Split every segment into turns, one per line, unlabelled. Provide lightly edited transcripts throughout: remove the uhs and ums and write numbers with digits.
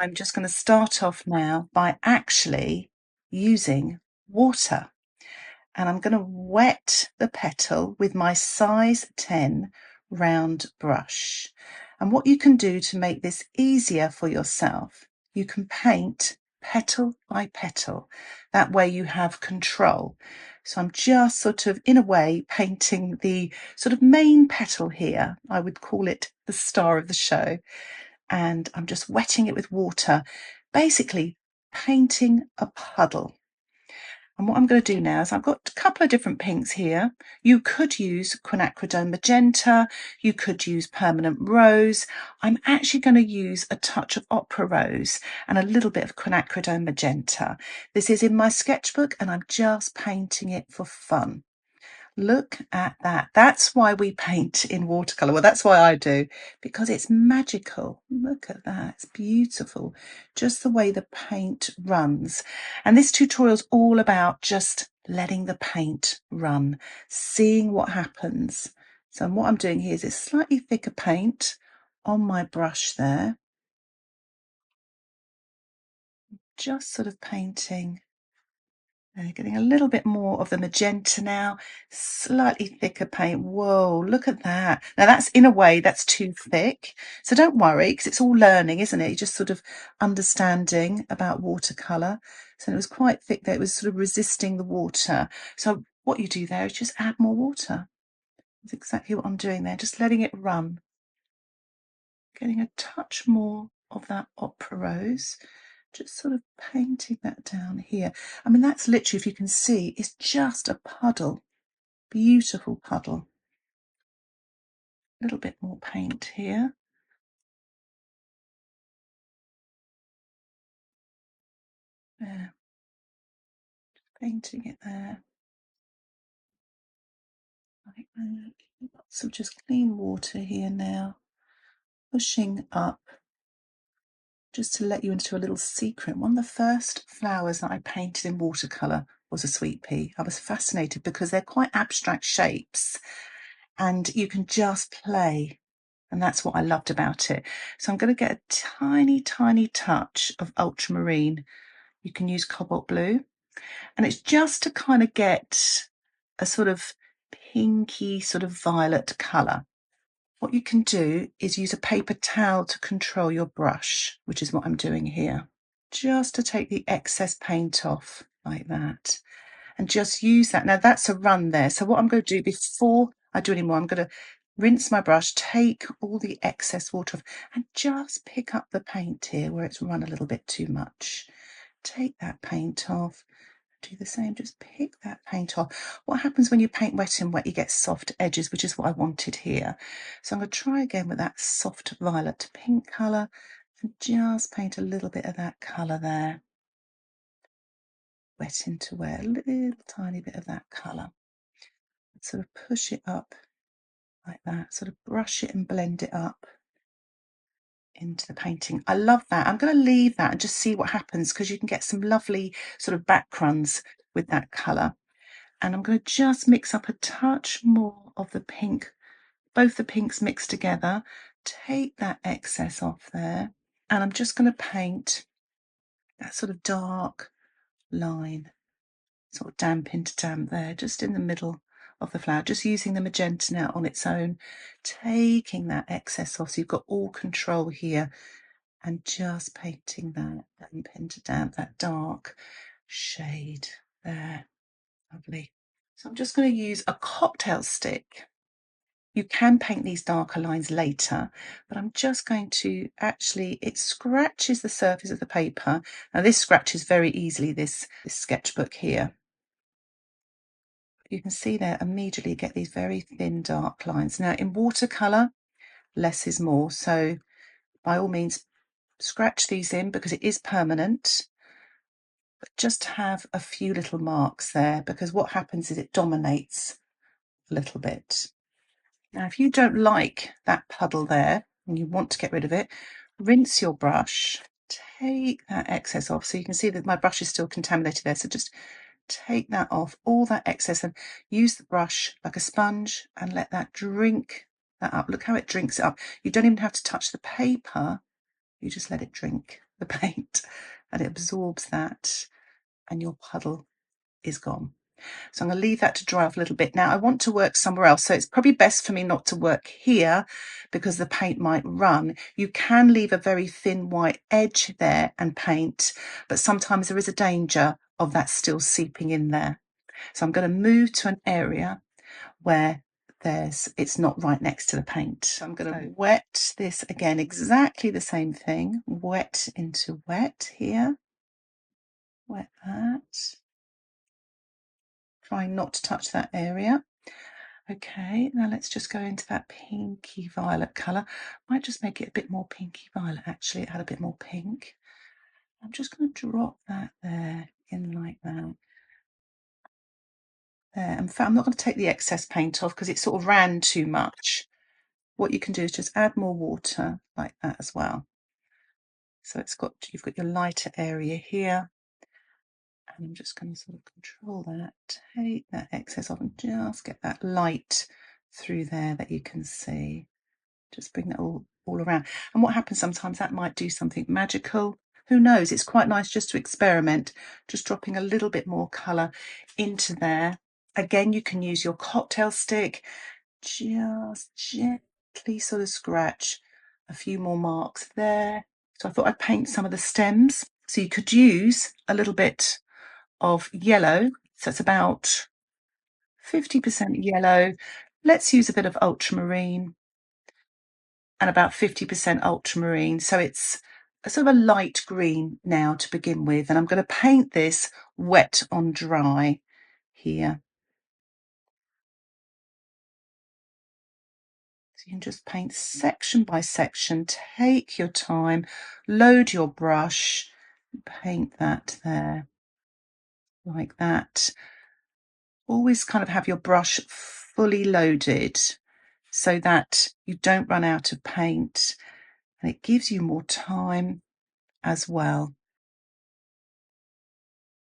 I'm just going to start off now by actually using water. And I'm going to wet the petal with my size 10 round brush. And what you can do to make this easier for yourself, you can paint petal by petal. That way you have control. So I'm just sort of, in a way, painting the sort of main petal here. I would call it the star of the show. And I'm just wetting it with water, basically painting a puddle. And what I'm going to do now is I've got a couple of different pinks here. You could use quinacridone magenta, you could use permanent rose. I'm actually going to use a touch of opera rose and a little bit of quinacridone magenta. This is in my sketchbook and I'm just painting it for fun. Look at that. That's why we paint in watercolour. Well, that's why I do, because it's magical. Look at that. It's beautiful. Just the way the paint runs. And this tutorial is all about just letting the paint run, seeing what happens. So what I'm doing here is it's slightly thicker paint on my brush there. Just sort of painting. Getting a little bit more of the magenta now, slightly thicker paint. Whoa, look at that. Now that's, in a way, that's too thick. So don't worry, because it's all learning, isn't it? You're just sort of understanding about watercolour. So it was quite thick there. It was sort of resisting the water. So what you do there is just add more water. That's exactly what I'm doing there, just letting it run. Getting a touch more of that opera rose. Just sort of painting that down here. I mean, that's literally, if you can see, it's just a puddle. Beautiful puddle. A little bit more paint here. There. Just painting it there. Like that. Lots of just clean water here now. Pushing up. Just to let you into a little secret, one of the first flowers that I painted in watercolour was a sweet pea. I was fascinated because they're quite abstract shapes and you can just play. And that's what I loved about it. So I'm going to get a tiny, tiny touch of ultramarine. You can use cobalt blue. And it's just to kind of get a sort of pinky, sort of violet colour. What you can do is use a paper towel to control your brush, which is what I'm doing here. Just to take the excess paint off like that. And just use that. Now that's a run there. So what I'm going to do before I do any more, I'm going to rinse my brush, take all the excess water off, and just pick up the paint here where it's run a little bit too much. Take that paint off. Do the same, just pick that paint off. What happens when you paint wet and wet, you get soft edges, which is what I wanted here. So I'm going to try again with that soft violet pink colour and just paint a little bit of that colour there. Wet into wet, a little tiny bit of that colour. Sort of push it up like that, sort of brush it and blend it up into the painting. I love that. I'm going to leave that and just see what happens because you can get some lovely sort of backgrounds with that colour. And I'm going to just mix up a touch more of the pink, both the pinks mixed together. Take that excess off there. And I'm just going to paint that sort of dark line, sort of damp into damp there, just in the middle of the flower, just using the magenta now on its own, taking that excess off so you've got all control here and just painting that damp into damp, that dark shade there. Lovely. So I'm just going to use a cocktail stick. You can paint these darker lines later, but I'm just going to actually, it scratches the surface of the paper. Now this scratches very easily, this sketchbook here. You can see there immediately get these very thin dark lines. Now in watercolour, less is more. So by all means, scratch these in because it is permanent. But just have a few little marks there because what happens is it dominates a little bit. Now, if you don't like that puddle there and you want to get rid of it, rinse your brush, take that excess off. So you can see that my brush is still contaminated there. So just take that off, all that excess, and use the brush like a sponge and let that drink that up. Look how it drinks it up. You don't even have to touch the paper. You just let it drink the paint, and it absorbs that, and your puddle is gone. So I'm going to leave that to dry off a little bit. Now I want to work somewhere else, so it's probably best for me not to work here because the paint might run. You can leave a very thin white edge there and paint, but sometimes there is a danger of that still seeping in there. So I'm going to move to an area where it's not right next to the paint. So I'm going to wet this again, exactly the same thing, wet into wet here, wet that. Trying not to touch that area. Okay, now let's just go into that pinky violet colour. Might just make it a bit more pinky violet actually, it had a bit more pink. I'm just going to drop that there in like that. There, in fact I'm not going to take the excess paint off because it sort of ran too much. What you can do is just add more water like that as well. So you've got your lighter area here. And I'm just going to sort of control that, take that excess off and just get that light through there that you can see. Just bring that all around. And what happens sometimes, that might do something magical. Who knows? It's quite nice just to experiment, just dropping a little bit more colour into there. Again, you can use your cocktail stick, just gently sort of scratch a few more marks there. So I thought I'd paint some of the stems. So you could use a little bit of yellow, so it's about 50% yellow. Let's use a bit of ultramarine and about 50% ultramarine. So it's a sort of a light green now to begin with. And I'm going to paint this wet on dry here. So you can just paint section by section, take your time, load your brush, paint that there like that. Always kind of have your brush fully loaded so that you don't run out of paint, and it gives you more time as well,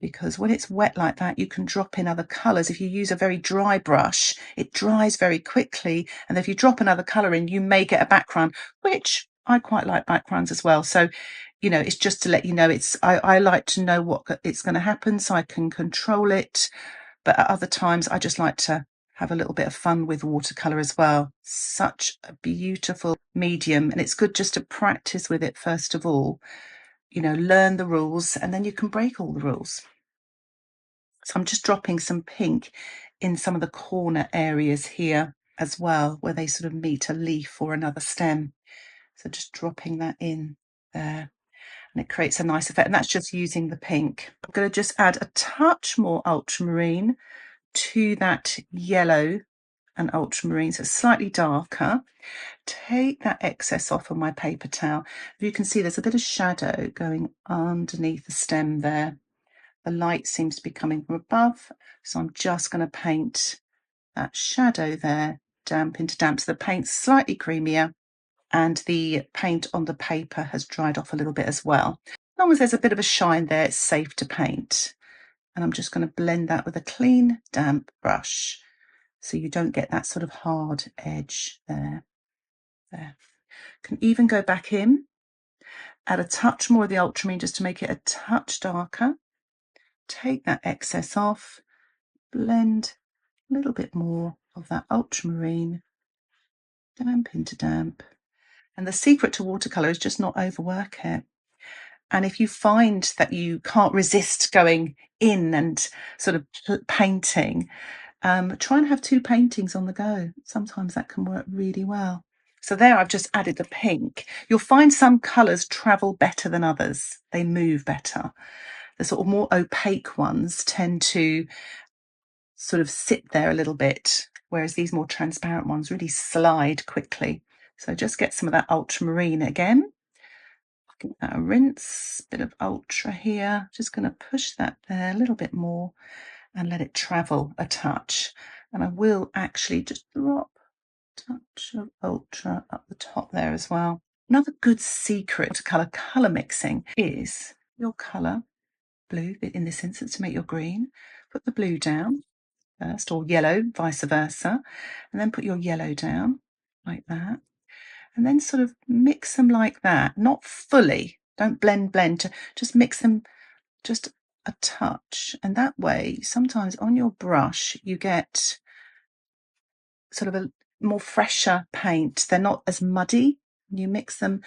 because when it's wet like that you can drop in other colours. If you use a very dry brush, it dries very quickly, and if you drop another colour in you may get a background, which I quite like backgrounds as well. So you know, it's just to let you know, I like to know what it's going to happen so I can control it. But at other times I just like to have a little bit of fun with watercolour as well. Such a beautiful medium, and it's good just to practice with it first of all, you know, learn the rules, and then you can break all the rules. So I'm just dropping some pink in some of the corner areas here as well, where they sort of meet a leaf or another stem. So just dropping that in there, and it creates a nice effect, and that's just using the pink. I'm going to just add a touch more ultramarine to that yellow and ultramarine, so it's slightly darker. Take that excess off on my paper towel. You can see there's a bit of shadow going underneath the stem there. The light seems to be coming from above, so I'm just going to paint that shadow there, damp into damp, so the paint's slightly creamier and the paint on the paper has dried off a little bit as well. As long as there's a bit of a shine there, it's safe to paint. And I'm just going to blend that with a clean, damp brush so you don't get that sort of hard edge there. There. Can even go back in, add a touch more of the ultramarine just to make it a touch darker. Take that excess off, blend a little bit more of that ultramarine, damp into damp. And the secret to watercolour is just not overwork it. And if you find that you can't resist going in and sort of painting, try and have 2 paintings on the go. Sometimes that can work really well. So there I've just added the pink. You'll find some colours travel better than others. They move better. The sort of more opaque ones tend to sort of sit there a little bit, whereas these more transparent ones really slide quickly. So just get some of that ultramarine again. Give that a rinse, bit of ultra here. Just going to push that there a little bit more and let it travel a touch. And I will actually just drop a touch of ultra up the top there as well. Another good secret to colour mixing is your colour, blue in this instance to make your green. Put the blue down first, or yellow, vice versa, and then put your yellow down like that. And then sort of mix them like that, not fully, Don't blend, just mix them just a touch. And that way, sometimes on your brush, you get sort of a more fresher paint. They're not as muddy. You mix them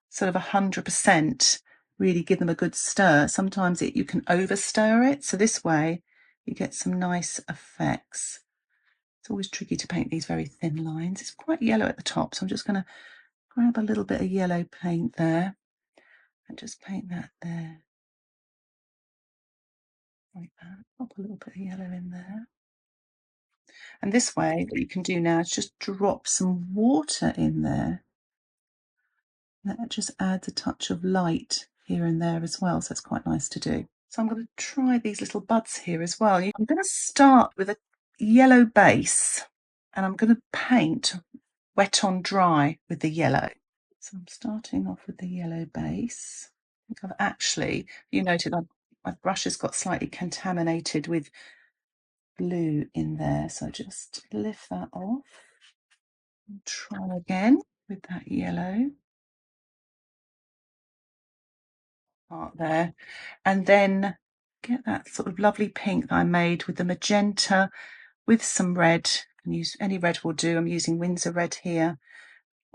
sort of 100%, really give them a good stir. Sometimes you can over stir it. So this way you get some nice effects. It's always tricky to paint these very thin lines. It's quite yellow at the top, so I'm just going to grab a little bit of yellow paint there and just paint that there. Like that. Pop a little bit of yellow in there. And this way, what you can do now is just drop some water in there. That just adds a touch of light here and there as well, so it's quite nice to do. So I'm going to try these little buds here as well. I'm going to start with a yellow base, and I'm going to paint wet on dry with the yellow. So I'm starting off with the yellow base. I think I've actually, you noted my brush has got slightly contaminated with blue in there, so just lift that off and try again with that yellow part there, and then get that sort of lovely pink that I made with the magenta with some red. And use any red will do. I'm using Windsor red here.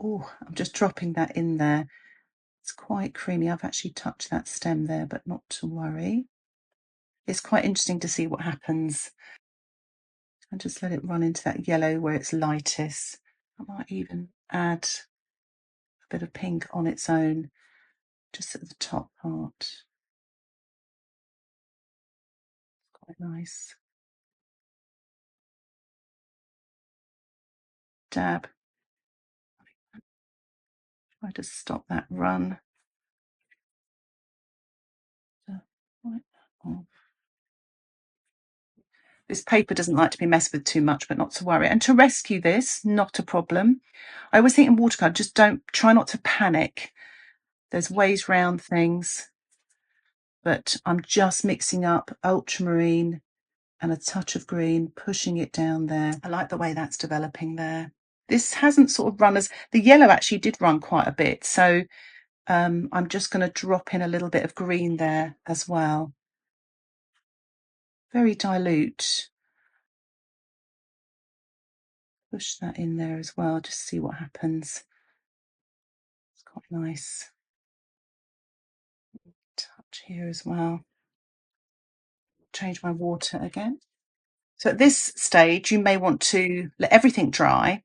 Oh, I'm just dropping that in there. It's quite creamy. I've actually touched that stem there, but not to worry. It's quite interesting to see what happens. And just let it run into that yellow where it's lightest. I might even add a bit of pink on its own, just at the top part. Quite nice. Dab. Try to stop that run. This paper doesn't like to be messed with too much, but not to worry. And to rescue this, not a problem. I always think in watercolour, just try not to panic. There's ways round things, but I'm just mixing up ultramarine and a touch of green, pushing it down there. I like the way that's developing there. This hasn't sort of run as, the yellow actually did run quite a bit. So I'm just going to drop in a little bit of green there as well. Very dilute. Push that in there as well, just see what happens. It's quite nice. Touch here as well. Change my water again. So at this stage, you may want to let everything dry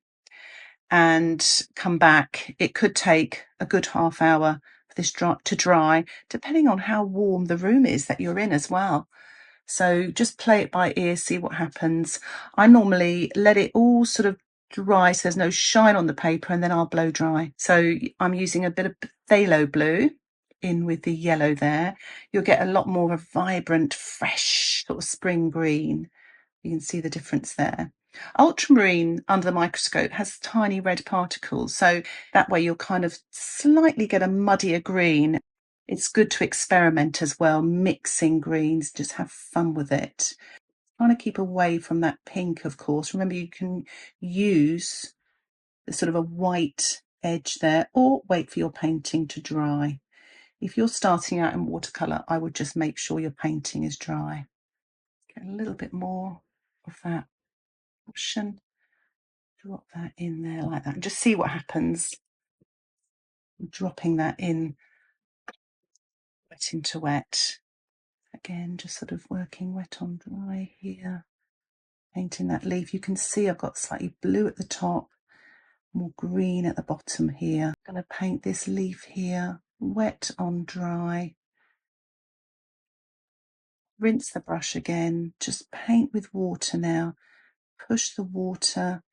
and come back. It could take a good half hour for this to dry, depending on how warm the room is that you're in as well. So just play it by ear, see what happens. I normally let it all sort of dry so there's no shine on the paper, and then I'll blow dry. So I'm using a bit of phthalo blue in with the yellow there. You'll get a lot more of a vibrant, fresh sort of spring green. You can see the difference there. Ultramarine under the microscope has tiny red particles, so that way you'll kind of slightly get a muddier green. It's good to experiment as well, mixing greens, just have fun with it. Trying to keep away from that pink, of course. Remember, you can use the sort of a white edge there, or wait for your painting to dry. If you're starting out in watercolour, I would just make sure your painting is dry. Get a little bit more of that Prussian. Drop that in there like that and just see what happens. Dropping that in wet into wet. Again, just sort of working wet on dry here. Painting that leaf. You can see I've got slightly blue at the top, more green at the bottom here. I'm going to paint this leaf here, wet on dry. Rinse the brush again. Just paint with water now. Push the water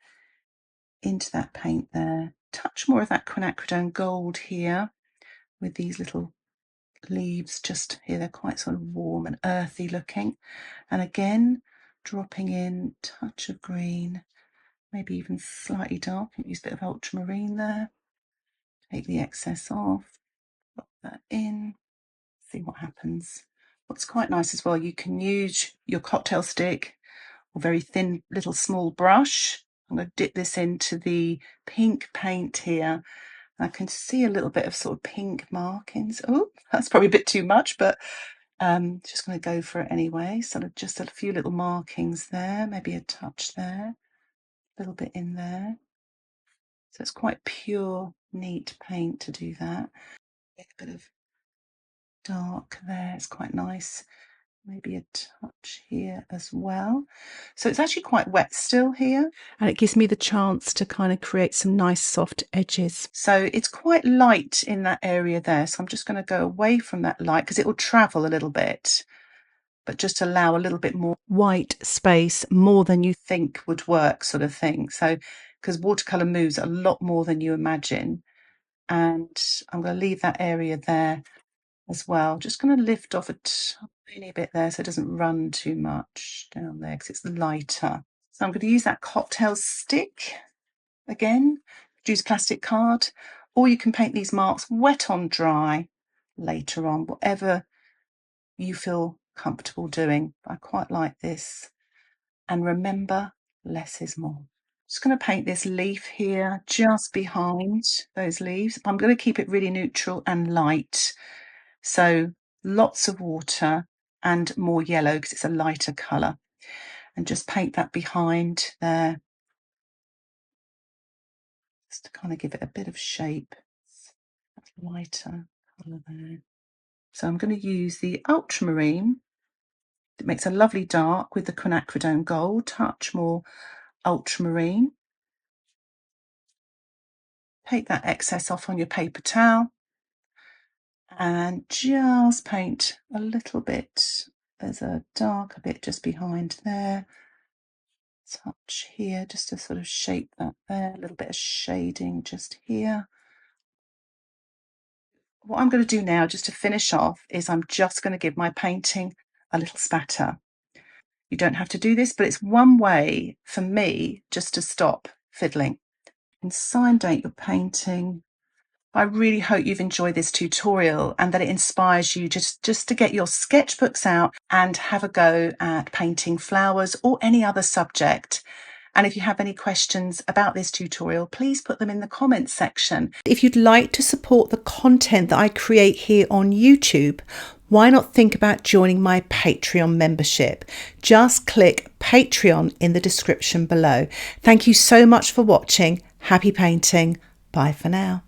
into that paint there. Touch more of that quinacridone gold here with these little leaves just here. They're quite sort of warm and earthy looking. And again, dropping in touch of green, maybe even slightly dark. Use a bit of ultramarine there. Take the excess off, drop that in, see what happens. What's quite nice as well, you can use your cocktail stick or very thin little small brush. I'm going to dip this into the pink paint here I can see a little bit of sort of pink markings. Oh, that's probably a bit too much, but just going to go for it anyway. Sort of just a few little markings there, maybe a touch there, a little bit in there. So it's quite pure, neat paint to do that. A bit of dark there, it's quite nice. Maybe a touch here as well. So it's actually quite wet still here, and it gives me the chance to kind of create some nice soft edges. So it's quite light in that area there, so I'm just going to go away from that light because it will travel a little bit, but just allow a little bit more white space, more than you think would work, sort of thing. So because watercolor moves a lot more than you imagine, and I'm going to leave that area there as well. Just going to lift off a tiny bit there so it doesn't run too much down there because it's lighter. So I'm going to use that cocktail stick again, use plastic card, or you can paint these marks wet on dry later on, whatever you feel comfortable doing. I quite like this. And remember, less is more. Just going to paint this leaf here just behind those leaves. I'm going to keep it really neutral and light. So lots of water and more yellow because it's a lighter colour. And just paint that behind there. Just to kind of give it a bit of shape. That's lighter colour there. So I'm going to use the Ultramarine. It makes a lovely dark with the quinacridone gold. Touch more Ultramarine. Take that excess off on your paper towel. And just paint a little bit. There's a darker bit just behind there. Touch here just to sort of shape that there. A little bit of shading just here. What I'm going to do now, just to finish off, is I'm just going to give my painting a little spatter. You don't have to do this, but it's one way for me just to stop fiddling. And sign date your painting. I really hope you've enjoyed this tutorial and that it inspires you just to get your sketchbooks out and have a go at painting flowers or any other subject. And if you have any questions about this tutorial, please put them in the comments section. If you'd like to support the content that I create here on YouTube, why not think about joining my Patreon membership? Just click Patreon in the description below. Thank you so much for watching. Happy painting. Bye for now.